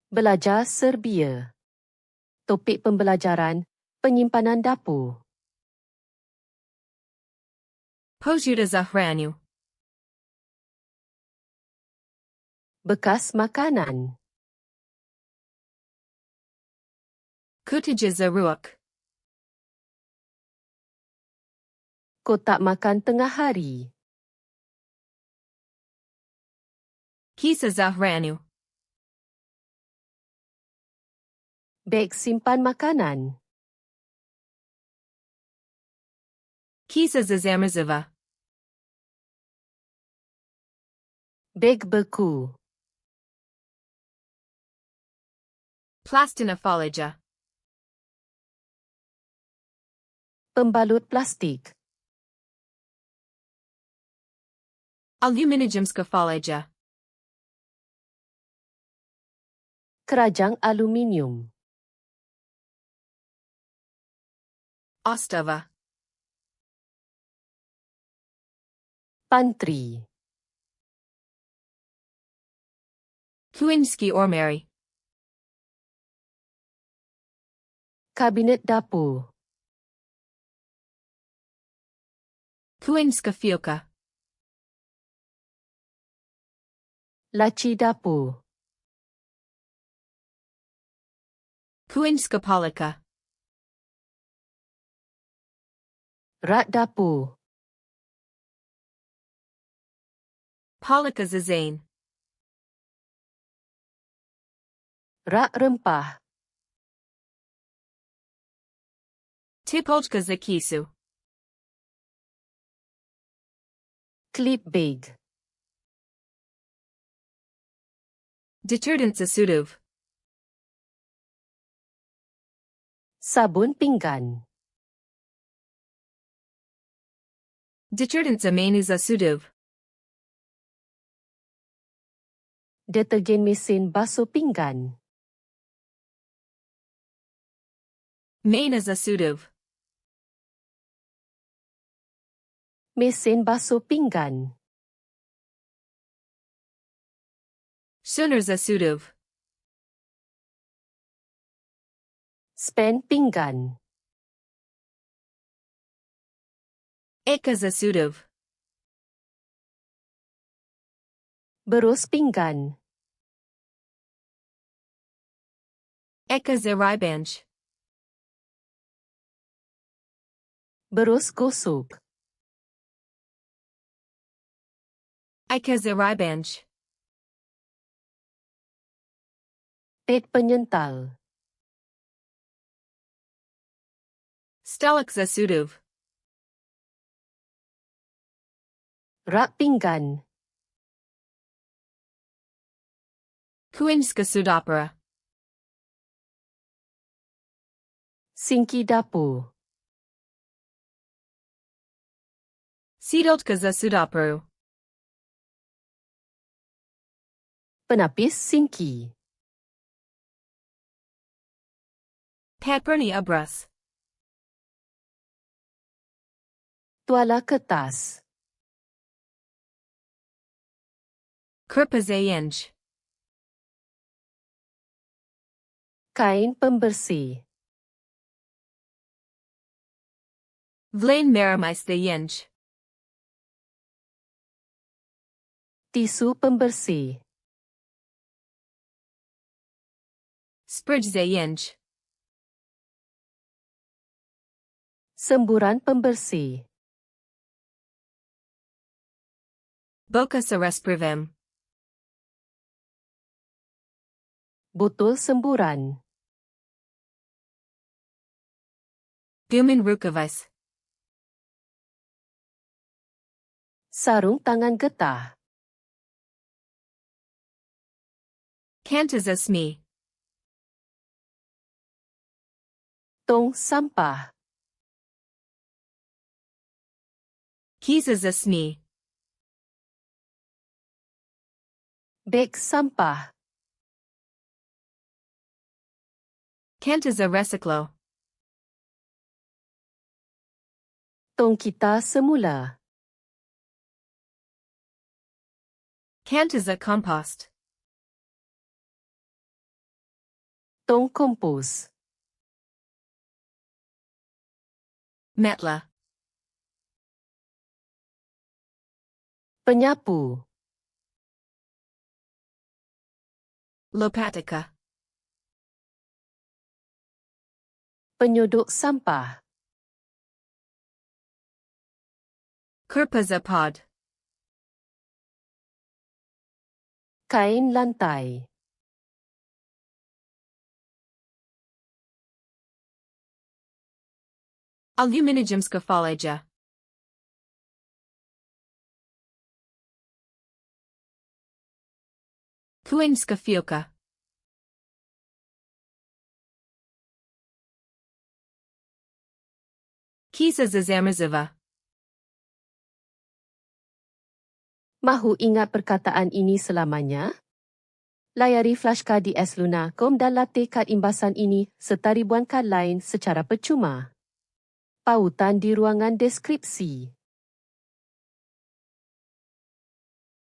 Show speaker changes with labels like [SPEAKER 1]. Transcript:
[SPEAKER 1] Belajar Serbia. Topik pembelajaran, penyimpanan dapur.
[SPEAKER 2] Pojuda zahranyu.
[SPEAKER 1] Bekas makanan.
[SPEAKER 2] Kutija zaruak.
[SPEAKER 1] Kotak makan tengah hari.
[SPEAKER 2] Kisa zahranyu.
[SPEAKER 1] Beg simpan makanan.
[SPEAKER 2] Kisa zazamaziva.
[SPEAKER 1] Beg beku.
[SPEAKER 2] Plastina falaja.
[SPEAKER 1] Pembalut plastik.
[SPEAKER 2] Aluminijumska falaja.
[SPEAKER 1] Kerajang aluminium.
[SPEAKER 2] Ostava.
[SPEAKER 1] Pantry.
[SPEAKER 2] Kuinski ormary.
[SPEAKER 1] Kabinet dapur.
[SPEAKER 2] Kuinska fioka.
[SPEAKER 1] Laci dapur.
[SPEAKER 2] Kuinska polika.
[SPEAKER 1] Rak dapur.
[SPEAKER 2] Polika zazane.
[SPEAKER 1] Rak rempah.
[SPEAKER 2] Tipolka zakisu.
[SPEAKER 1] Klip beg.
[SPEAKER 2] Detergent zasuduv.
[SPEAKER 1] Sabun pinggan.
[SPEAKER 2] Detergent zamenu zasuduv.
[SPEAKER 1] Detergen mesin basuh pinggan.
[SPEAKER 2] Maina zasuduv.
[SPEAKER 1] Mesin basuh pinggan.
[SPEAKER 2] Sunar zasuduv.
[SPEAKER 1] Spen pinggan.
[SPEAKER 2] Eka zasuduv.
[SPEAKER 1] Berus pinggan.
[SPEAKER 2] Eka zaribanj.
[SPEAKER 1] Berus gosok.
[SPEAKER 2] Eka zaribanj.
[SPEAKER 1] Pet penyental.
[SPEAKER 2] Stalak zasuduv.
[SPEAKER 1] Rak pinggan.
[SPEAKER 2] Kuinska sudopera.
[SPEAKER 1] Sinki dapur.
[SPEAKER 2] Sidotka zasudoperu.
[SPEAKER 1] Penapis sinki.
[SPEAKER 2] Patperni abras.
[SPEAKER 1] Tuala kertas.
[SPEAKER 2] Kurpa zayenj.
[SPEAKER 1] Kain pembersih.
[SPEAKER 2] Vlain meramais zayenj.
[SPEAKER 1] Tisu pembersih.
[SPEAKER 2] Spridge zayenj.
[SPEAKER 1] Semburan pembersih.
[SPEAKER 2] Boka saresprivem.
[SPEAKER 1] Botol semburan.
[SPEAKER 2] Gumin rukavais.
[SPEAKER 1] Sarung tangan getah.
[SPEAKER 2] Kanta zasmi.
[SPEAKER 1] Tong sampah.
[SPEAKER 2] Kiza zasmi.
[SPEAKER 1] Beg sampah.
[SPEAKER 2] Kanta za resiklo.
[SPEAKER 1] Tong kita semula.
[SPEAKER 2] Kanta za compost.
[SPEAKER 1] Tong kompos.
[SPEAKER 2] Metla.
[SPEAKER 1] Penyapu.
[SPEAKER 2] Lopatica.
[SPEAKER 1] Penyodok sampah.
[SPEAKER 2] Kerpazapod.
[SPEAKER 1] Kain lantai.
[SPEAKER 2] Aluminijumska faleja. Kuinska fioka. Kisa zazamaziva.
[SPEAKER 1] Mahu ingat perkataan ini selamanya? Layari flashcard di sluna.com dan latih kad imbasan ini serta ribuan kad lain secara percuma. Pautan di ruangan deskripsi.